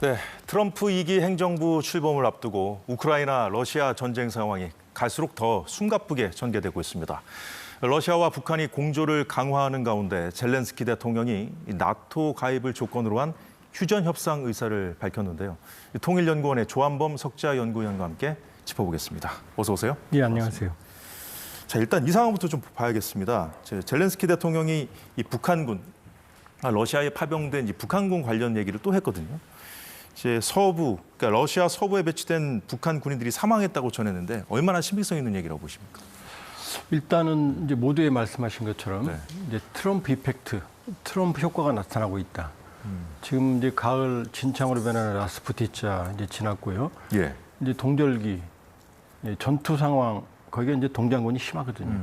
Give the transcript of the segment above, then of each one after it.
네, 트럼프 2기 행정부 출범을 앞두고 우크라이나, 러시아 전쟁 상황이 갈수록 더 숨가쁘게 전개되고 있습니다. 러시아와 북한이 공조를 강화하는 가운데 젤렌스키 대통령이 나토 가입을 조건으로 한 휴전 협상 의사를 밝혔는데요. 통일연구원의 조한범 석좌연구위원과 함께 짚어보겠습니다. 어서 오세요. 예, 안녕하세요. 자, 일단 이 상황부터 좀 봐야겠습니다. 젤렌스키 대통령이 이 북한군, 러시아에 파병된 이 북한군 관련 얘기를 또 했거든요. 이제 서부, 그러니까 러시아 서부에 배치된 북한 군인들이 사망했다고 전했는데 얼마나 신빙성 있는 얘기라고 보십니까? 일단은 이제 모두에 말씀하신 것처럼 네. 이제 트럼프 이펙트, 트럼프 효과가 나타나고 있다. 지금 이제 가을 진창으로 변하는 라스푸티차 이제 지났고요. 예. 이제 동절기, 전투 상황 거기가 이제 동장군이 심하거든요.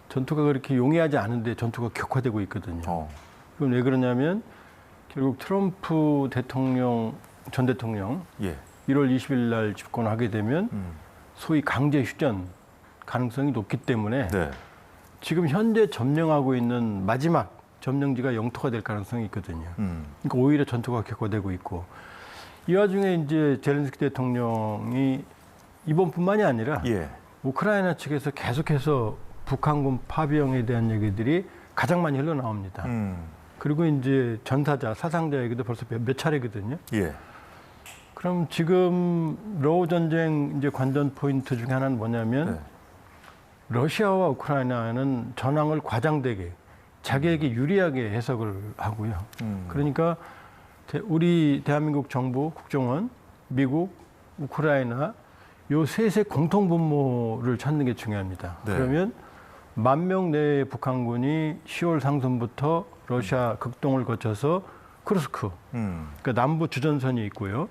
전투가 그렇게 용이하지 않은데 전투가 격화되고 있거든요. 그럼 왜 그러냐면 결국 트럼프 대통령 전 대통령 예. 1월 20일 날 집권하게 되면 소위 강제 휴전 가능성이 높기 때문에 네. 지금 현재 점령하고 있는 마지막 점령지가 영토가 될 가능성이 있거든요. 그러니까 오히려 전투가 격화되고 있고 이 와중에 이제 젤렌스키 대통령이 이번뿐만이 아니라 예. 우크라이나 측에서 계속해서 북한군 파병에 대한 얘기들이 가장 많이 흘러나옵니다. 그리고 이제 전사자, 사상자 얘기도 벌써 몇 차례거든요. 예. 그럼 지금 러우 전쟁 이제 관전 포인트 중에 하나는 뭐냐면 네. 러시아와 우크라이나는 전황을 과장되게 자기에게 유리하게 해석을 하고요. 그러니까 우리 대한민국 정부, 국정원, 미국, 우크라이나 요 셋의 공통 분모를 찾는 게 중요합니다. 네. 그러면 10,000명 내의 북한군이 10월 상순부터 러시아 극동을 거쳐서 쿠르스크, 그러니까 남부 주전선이 있고요.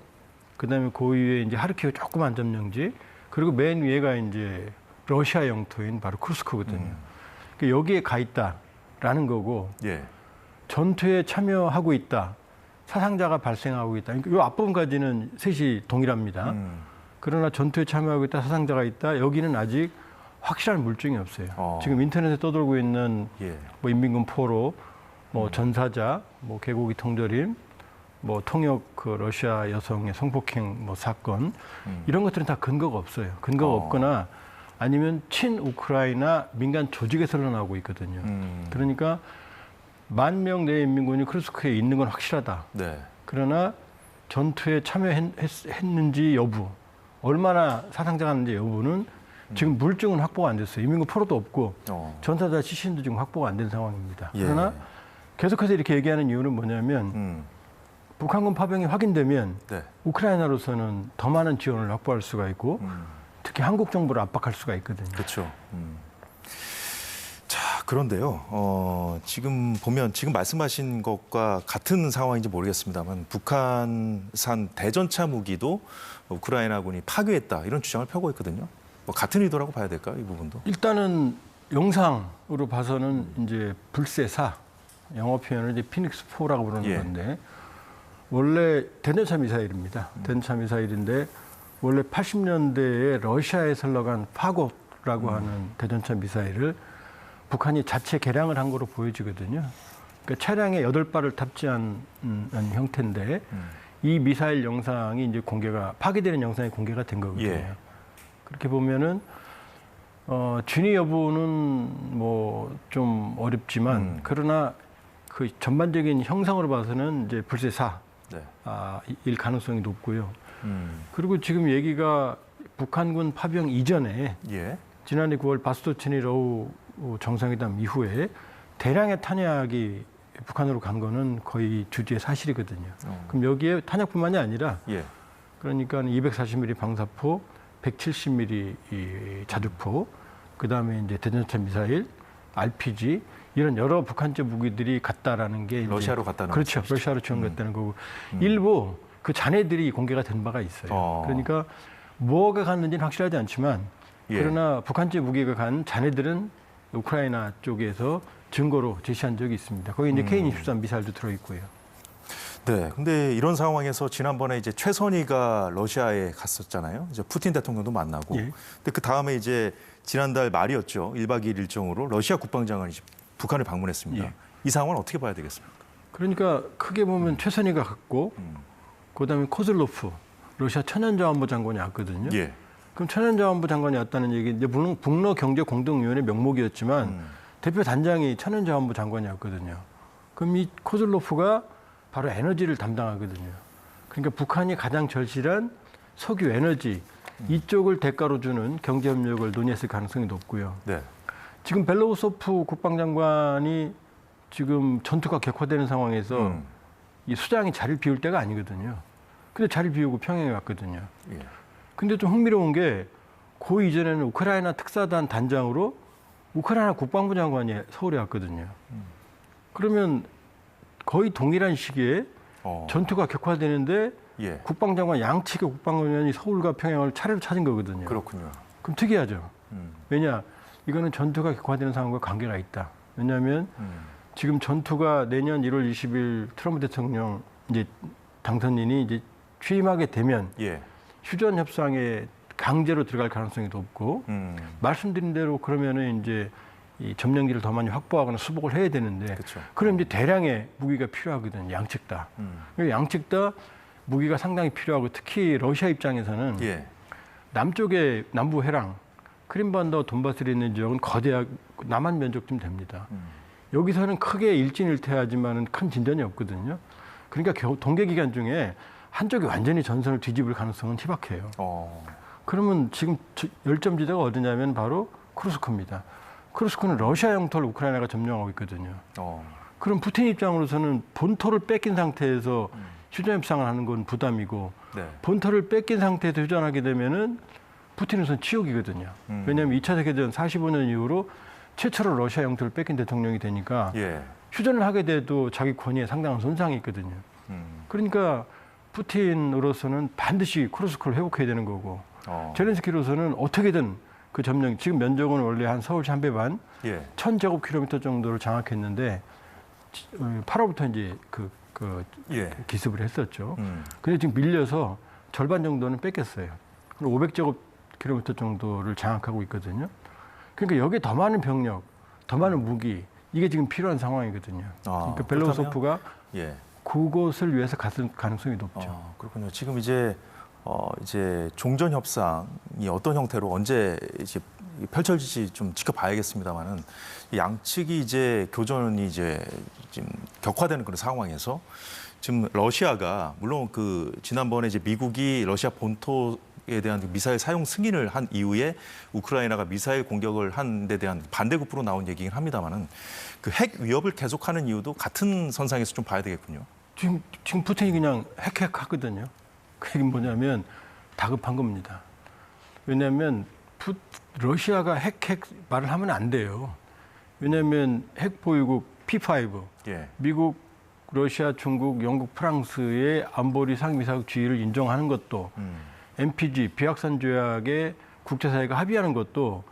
그다음에 그 위에 이제 하르키우 조그만 점령지, 그리고 맨 위에가 이제 러시아 영토인 바로 쿠르스크거든요. 그러니까 여기에 가 있다라는 거고, 예. 전투에 참여하고 있다, 사상자가 발생하고 있다. 그러니까 이 앞부분까지는 셋이 동일합니다. 그러나 전투에 참여하고 있다, 사상자가 있다, 여기는 아직 확실한 물증이 없어요. 지금 인터넷에 떠돌고 있는 예. 뭐 인민군 포로, 뭐 전사자, 뭐 개고기 통조림, 뭐 통역 그 러시아 여성의 성폭행 뭐 사건 이런 것들은 다 근거가 없어요. 근거가 없거나 아니면 친우크라이나 민간 조직에서 흘러나오고 있거든요. 그러니까 10,000명 내의 인민군이 크루스크에 있는 건 확실하다. 네. 그러나 전투에 참여했는지 여부, 얼마나 사상자가 있는지 여부는 지금 물증은 확보가 안 됐어요. 인민군 포로도 없고 전사자 시신도 지금 확보가 안 된 상황입니다. 예. 그러나 계속해서 이렇게 얘기하는 이유는 뭐냐면 북한군 파병이 확인되면 네. 우크라이나로서는 더 많은 지원을 확보할 수가 있고 특히 한국 정부를 압박할 수가 있거든요. 그렇죠. 자, 그런데요. 지금 보면 지금 말씀하신 것과 같은 상황인지 모르겠습니다만 북한산 대전차 무기도 우크라이나군이 파괴했다 이런 주장을 펴고 있거든요. 뭐 같은 의도라고 봐야 될까요, 이 부분도? 일단은 영상으로 봐서는 이제 불세사, 영어 표현을 이제 피닉스4라고 부르는 예. 건데 원래 대전차 미사일입니다. 대전차 미사일인데 원래 80년대에 러시아에 흘러간 파고라고 하는 대전차 미사일을 북한이 자체 개량을 한 거로 보여지거든요. 그러니까 차량에 8발을 탑재한 형태인데 이 미사일 영상이 이제 파괴되는 영상이 공개가 된 거거든요. 예. 그렇게 보면은 진위 여부는 뭐 좀 어렵지만 그러나 그 전반적인 형상으로 봐서는 이제 불세사 네. 일 가능성이 높고요. 그리고 지금 얘기가 북한군 파병 이전에 예. 지난해 9월 바스토치니 러우 정상회담 이후에 대량의 탄약이 북한으로 간 거는 거의 주지의 사실이거든요. 그럼 여기에 탄약뿐만이 아니라 예. 그러니까 240mm 방사포, 170mm 이 자주포, 그다음에 이제 대전차 미사일, RPG 이런 여러 북한제 무기들이 갔다라는 게 러시아로 갔다는 그렇죠. 것이죠. 러시아로 지원갔다는 거고 일부 그 잔해들이 공개가 된 바가 있어요. 그러니까 뭐가 갔는지는 확실하지 않지만 예. 그러나 북한제 무기가 간 잔해들은 우크라이나 쪽에서 증거로 제시한 적이 있습니다. 거기 이제 K-23 미사일도 들어 있고요. 네. 근데 이런 상황에서 지난번에 이제 최선희가 러시아에 갔었잖아요. 이제 푸틴 대통령도 만나고. 예. 근데 그 다음에 이제 지난달 말이었죠. 1박 2일 일정으로 러시아 국방장관이 북한을 방문했습니다. 예. 이 상황은 어떻게 봐야 되겠습니까? 그러니까 크게 보면 최선희가 갔고 그다음에 코즐로프 러시아 천연자원부 장관이 왔거든요. 예. 그럼 천연자원부 장관이 왔다는 얘기, 이제 물론 북러경제공동위원회 명목이었지만 대표 단장이 천연자원부 장관이었거든요. 그럼 이 코즐로프가 바로 에너지를 담당하거든요. 그러니까 북한이 가장 절실한 석유 에너지 이쪽을 대가로 주는 경제협력을 논의했을 가능성이 높고요. 네. 지금 벨로우소프 국방장관이 지금 전투가 격화되는 상황에서 이 수장이 자리를 비울 때가 아니거든요. 근데 자리 비우고 평양에 왔거든요. 예. 근데 좀 흥미로운 게 그 이전에는 우크라이나 특사단 단장으로 우크라이나 국방부 장관이 서울에 왔거든요. 그러면 거의 동일한 시기에 전투가 격화되는데 예. 국방장관 양측의 국방위원이 서울과 평양을 차례로 찾은 거거든요. 그렇군요. 그럼 특이하죠. 왜냐? 이거는 전투가 격화되는 상황과 관계가 있다. 왜냐하면 지금 전투가 내년 1월 20일 트럼프 대통령 이제 당선인이 이제 취임하게 되면 예. 휴전 협상에 강제로 들어갈 가능성이 높고 말씀드린 대로 그러면은 이제 이 점령기를 더 많이 확보하거나 수복을 해야 되는데 그쵸. 그럼 이제 대량의 무기가 필요하거든요. 양측 다. 양측 다 무기가 상당히 필요하고 특히 러시아 입장에서는 예. 남쪽의 남부 해랑 크림반도 돈바스에 있는 지역은 거대하고 남한 면적쯤 됩니다. 여기서는 크게 일진일퇴하지만은 큰 진전이 없거든요. 그러니까 동계 기간 중에 한쪽이 완전히 전선을 뒤집을 가능성은 희박해요. 그러면 지금 열점지대가 어디냐면 바로 쿠르스크입니다. 쿠르스크는 러시아 영토를 우크라이나가 점령하고 있거든요. 그럼 푸틴 입장으로서는 본토를 뺏긴 상태에서 휴전 협상을 하는 건 부담이고 네. 본토를 뺏긴 상태에서 휴전하게 되면은 푸틴으로서는 지옥이거든요. 왜냐하면 2차 세계대전 45년 이후로 최초로 러시아 영토를 뺏긴 대통령이 되니까 예. 휴전을 하게 돼도 자기 권위에 상당한 손상이 있거든요. 그러니까 푸틴으로서는 반드시 쿠르스크를 회복해야 되는 거고 젤렌스키로서는 어떻게든 그 점령, 지금 면적은 원래 한 서울시 한 배 반, 예. 1000제곱킬로미터 정도를 장악했는데 8월부터 이제 예. 기습을 했었죠. 근데 지금 밀려서 절반 정도는 뺏겼어요. 500제곱킬로미터 정도를 장악하고 있거든요. 그러니까 여기에 더 많은 병력, 더 많은 무기, 이게 지금 필요한 상황이거든요. 그러니까 벨로우소프가 예. 그곳을 위해서 갔을 가능성이 높죠. 그렇군요. 지금 이제 종전 협상이 어떤 형태로 언제 이제 펼쳐질지 좀 지켜봐야겠습니다만은 양측이 이제 교전이 이제 지금 격화되는 그런 상황에서 지금 러시아가 물론 그 지난번에 이제 미국이 러시아 본토에 대한 미사일 사용 승인을 한 이후에 우크라이나가 미사일 공격을 한 데 대한 반대급부로 나온 얘기긴 합니다만은 그 핵 위협을 계속하는 이유도 같은 선상에서 좀 봐야 되겠군요. 지금 푸틴이 그냥 핵 하거든요. 그 얘기는 뭐냐면 다급한 겁니다. 왜냐하면 러시아가 핵 말을 하면 안 돼요. 왜냐하면 핵 보유국 P5, 예. 미국, 러시아, 중국, 영국, 프랑스의 안보리 상비사국 지위를 인정하는 것도 NPG, 비확산 조약에 국제사회가 합의하는 것도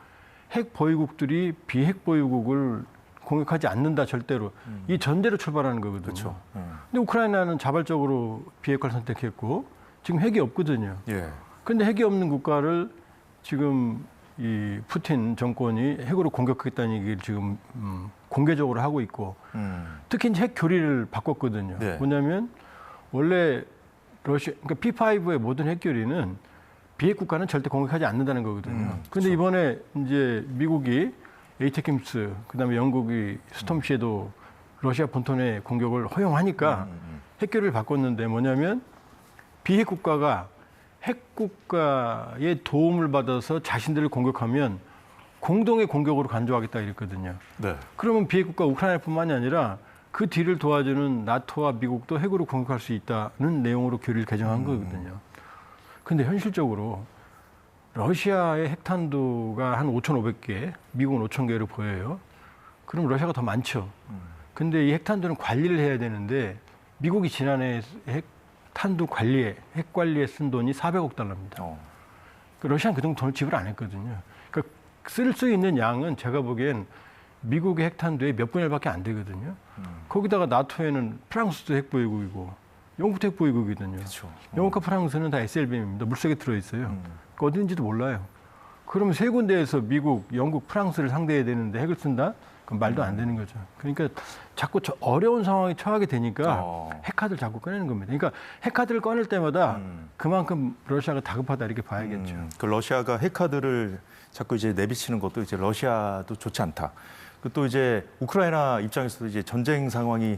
핵 보유국들이 비핵 보유국을 공격하지 않는다 절대로 이 전제로 출발하는 거거든요. 그렇죠. 근데 우크라이나는 자발적으로 비핵화를 선택했고 지금 핵이 없거든요. 예. 그런데 핵이 없는 국가를 지금 이 푸틴 정권이 핵으로 공격하겠다는 얘기를 지금 공개적으로 하고 있고 특히 이제 핵 교리를 바꿨거든요. 네. 뭐냐면 원래 그러니까 P5의 모든 핵 교리는 비핵 국가는 절대 공격하지 않는다는 거거든요. 그런데 이번에 이제 미국이 에이테킴스, 그다음에 영국이 스톰시에도 러시아 본토 내 공격을 허용하니까 핵 교리를 바꿨는데 뭐냐면 비핵 국가가 핵 국가의 도움을 받아서 자신들을 공격하면 공동의 공격으로 간주하겠다 이랬거든요. 네. 그러면 비핵 국가 우크라이나뿐만이 아니라 그 뒤를 도와주는 나토와 미국도 핵으로 공격할 수 있다는 내용으로 교리를 개정한 거거든요. 그런데 현실적으로 러시아의 핵탄두가 한 5,500개, 미국은 5,000개로 보여요. 그럼 러시아가 더 많죠. 근데 이 핵탄두는 관리를 해야 되는데 미국이 지난해 핵탄두 관리에, 핵 관리에 쓴 돈이 400억 달러입니다. 러시아는 그 정도 돈을 지불 안 했거든요. 그러니까 쓸 수 있는 양은 제가 보기엔 미국의 핵탄두의 몇 분의 1밖에 안 되거든요. 거기다가 나토에는 프랑스도 핵보유국이고 영국도 핵보유국이거든요. 그렇죠. 영국과 프랑스는 다 SLBM입니다. 물속에 들어있어요. 어딘지도 몰라요. 그러면 세 군데에서 미국, 영국, 프랑스를 상대해야 되는데 핵을 쓴다? 그건 말도 안 되는 거죠. 그러니까 자꾸 어려운 상황에 처하게 되니까 핵카드를 자꾸 꺼내는 겁니다. 그러니까 핵카드를 꺼낼 때마다 그만큼 러시아가 다급하다 이렇게 봐야겠죠. 그 러시아가 핵카드를 자꾸 이제 내비치는 것도 이제 러시아도 좋지 않다. 또 이제 우크라이나 입장에서도 이제 전쟁 상황이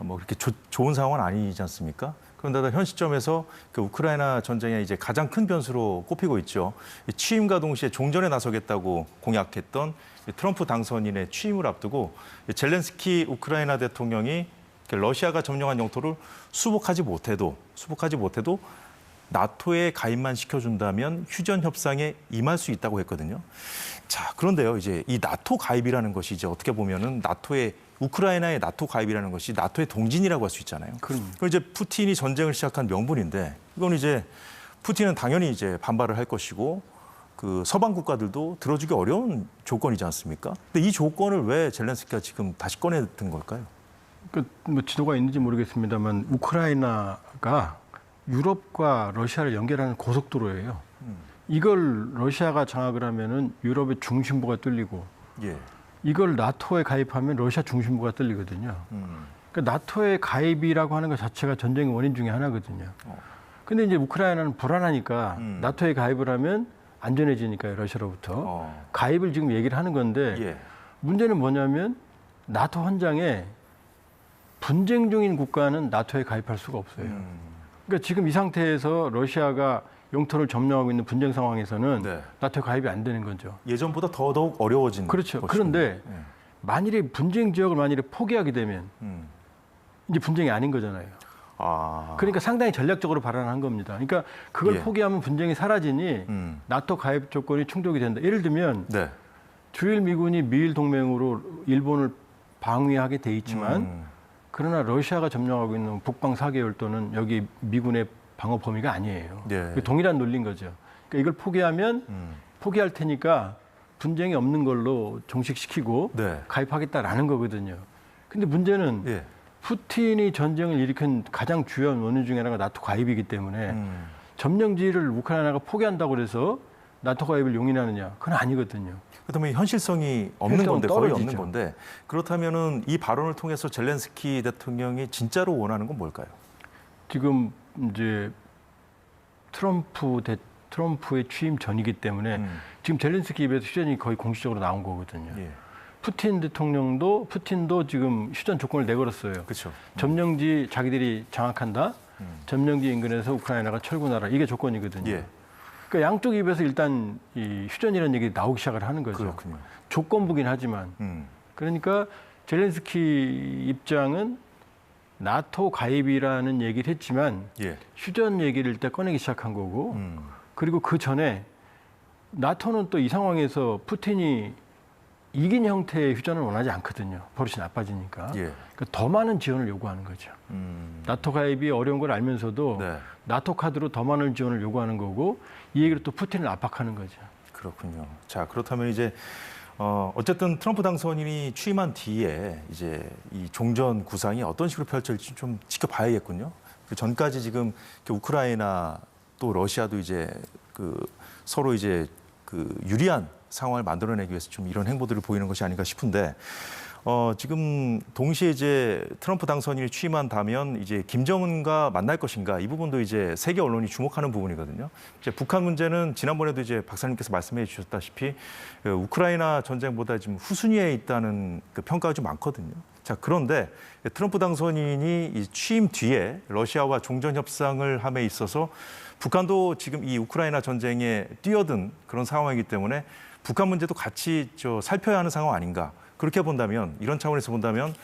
뭐 그렇게 좋은 상황은 아니지 않습니까? 그런데 현 시점에서 그 우크라이나 전쟁의 이제 가장 큰 변수로 꼽히고 있죠. 취임과 동시에 종전에 나서겠다고 공약했던 트럼프 당선인의 취임을 앞두고 젤렌스키 우크라이나 대통령이 러시아가 점령한 영토를 수복하지 못해도 나토에 가입만 시켜준다면 휴전 협상에 임할 수 있다고 했거든요. 자, 그런데요, 이제 이 나토 가입이라는 것이 이제 어떻게 보면은 우크라이나의 나토 가입이라는 것이 나토의 동진이라고 할 수 있잖아요. 그럼 이제 푸틴이 전쟁을 시작한 명분인데 이건 이제 푸틴은 당연히 이제 반발을 할 것이고 그 서방 국가들도 들어주기 어려운 조건이지 않습니까? 근데 이 조건을 왜 젤렌스키가 지금 다시 꺼내든 걸까요? 뭐 지도가 있는지 모르겠습니다만 우크라이나가 유럽과 러시아를 연결하는 고속도로예요. 이걸 러시아가 장악을 하면은 유럽의 중심부가 뚫리고 예. 이걸 나토에 가입하면 러시아 중심부가 뚫리거든요. 그러니까 나토에 가입이라고 하는 것 자체가 전쟁의 원인 중에 하나거든요. 근데 이제 우크라이나는 불안하니까 나토에 가입을 하면 안전해지니까요, 러시아로부터. 가입을 지금 얘기를 하는 건데 예. 문제는 뭐냐면 나토 헌장에 분쟁 중인 국가는 나토에 가입할 수가 없어요. 그러니까 지금 이 상태에서 러시아가 영토를 점령하고 있는 분쟁 상황에서는 네. 나토에 가입이 안 되는 거죠. 예전보다 더더욱 어려워진 그렇죠. 것이군요. 그런데 예. 만일에 분쟁 지역을 만일에 포기하게 되면 이제 분쟁이 아닌 거잖아요. 그러니까 상당히 전략적으로 발언한 겁니다. 그러니까 그걸 예. 포기하면 분쟁이 사라지니 나토 가입 조건이 충족이 된다. 예를 들면 네. 주일 미군이 미일 동맹으로 일본을 방위하게 돼 있지만 그러나 러시아가 점령하고 있는 북방 4개월도는 여기 미군의 방어 범위가 아니에요. 예. 동일한 논리인 거죠. 그러니까 이걸 포기하면 포기할 테니까 분쟁이 없는 걸로 종식시키고 네. 가입하겠다라는 거거든요. 근데 문제는 예. 푸틴이 전쟁을 일으킨 가장 주요한 원인 중에 하나가 나토 가입이기 때문에 점령지를 우크라이나가 포기한다고 그래서 나토 가입을 용인하느냐? 그건 아니거든요. 그렇다면 현실성이 없는 건데 거의 떨어지죠. 없는 건데 그렇다면은 이 발언을 통해서 젤렌스키 대통령이 진짜로 원하는 건 뭘까요? 지금 이제 트럼프의 취임 전이기 때문에 지금 젤렌스키 입에서 휴전이 거의 공식적으로 나온 거거든요. 예. 푸틴도 지금 휴전 조건을 내걸었어요. 그렇죠. 점령지 자기들이 장악한다. 점령지 인근에서 우크라이나가 철군하라. 이게 조건이거든요. 예. 그러니까 양쪽 입에서 일단 이 휴전이라는 얘기 나오기 시작을 하는 거죠. 그렇군요. 조건부긴 하지만. 그러니까 젤렌스키 입장은 나토 가입이라는 얘기를 했지만 예. 휴전 얘기를 일단 꺼내기 시작한 거고 그리고 그 전에 나토는 또 이 상황에서 푸틴이 이긴 형태의 휴전을 원하지 않거든요. 버릇이 나빠지니까. 예. 그러니까 더 많은 지원을 요구하는 거죠. 나토 가입이 어려운 걸 알면서도 네. 나토 카드로 더 많은 지원을 요구하는 거고 이 얘기로 또 푸틴을 압박하는 거죠. 그렇군요. 자, 그렇다면 이제 어쨌든 트럼프 당선인이 취임한 뒤에 이제 이 종전 구상이 어떤 식으로 펼쳐질지 좀 지켜봐야겠군요. 그 전까지 지금 우크라이나 또 러시아도 이제 그 서로 이제 그 유리한 상황을 만들어내기 위해서 좀 이런 행보들을 보이는 것이 아닌가 싶은데 지금 동시에 이제 트럼프 당선인이 취임한다면 이제 김정은과 만날 것인가 이 부분도 이제 세계 언론이 주목하는 부분이거든요. 이제 북한 문제는 지난번에도 이제 박사님께서 말씀해 주셨다시피 우크라이나 전쟁보다 지금 후순위에 있다는 그 평가가 좀 많거든요. 자, 그런데 트럼프 당선인이 이 취임 뒤에 러시아와 종전 협상을 함에 있어서 북한도 지금 이 우크라이나 전쟁에 뛰어든 그런 상황이기 때문에 북한 문제도 같이 살펴야 하는 상황 아닌가. 그렇게 본다면 이런 차원에서 본다면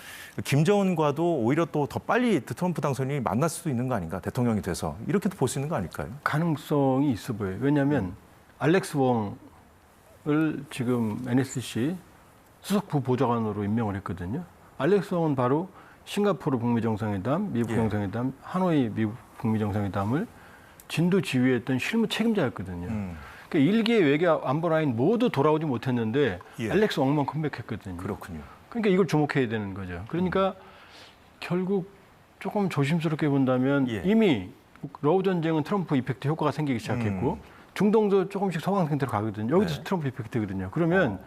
김정은과도 오히려 또 더 빨리 트럼프 당선인이 만날 수도 있는 거 아닌가. 대통령이 돼서. 이렇게도 볼 수 있는 거 아닐까요? 가능성이 있어 보여요. 왜냐하면 알렉스 웡을 지금 NSC 수석 부보좌관으로 임명을 했거든요. 알렉스 웡은 바로 싱가포르 북미 정상회담, 미국 정상회담, 하노이 미국 북미 정상회담을 진두 지휘했던 실무 책임자였거든요. 그러니까 일개 외교 안보 라인 모두 돌아오지 못했는데 알렉스 웡만 컴백했거든요. 그렇군요. 그러니까 이걸 주목해야 되는 거죠. 그러니까 결국 조금 조심스럽게 본다면 이미 러우 전쟁은 트럼프 이펙트 효과가 생기기 시작했고 중동도 조금씩 소강 상태로 가거든요. 여기도 트럼프 이펙트거든요. 그러면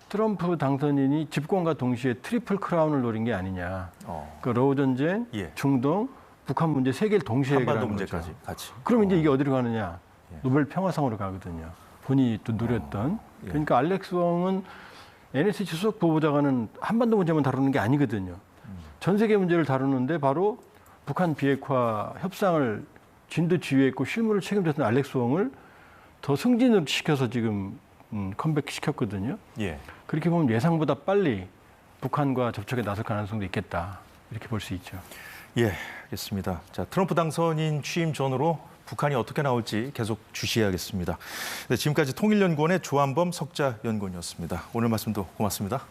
트럼프 당선인이 집권과 동시에 트리플 크라운을 노린 게 아니냐. 그 러우 전쟁, 예. 중동, 북한 문제 세 개를 동시에 한반도 해결하는 문제까지 거죠. 같이. 그럼 이제 이게 어디로 가느냐? 예. 노벨 평화상으로 가거든요. 본인이 또 누렸던. 예. 그러니까 알렉스 웡은 NSC 수석 부보좌관은 한반도 문제만 다루는 게 아니거든요. 전 세계 문제를 다루는데 바로 북한 비핵화 협상을 진도 지휘했고 실무를 책임졌던 알렉스 웡을 더 승진을 시켜서 지금 컴백시켰거든요. 예. 그렇게 보면 예상보다 빨리 북한과 접촉에 나설 가능성도 있겠다. 이렇게 볼 수 있죠. 예, 알겠습니다. 자, 트럼프 당선인 취임 전으로 북한이 어떻게 나올지 계속 주시해야겠습니다. 네, 지금까지 통일연구원의 조한범 석좌연구원이었습니다. 오늘 말씀도 고맙습니다.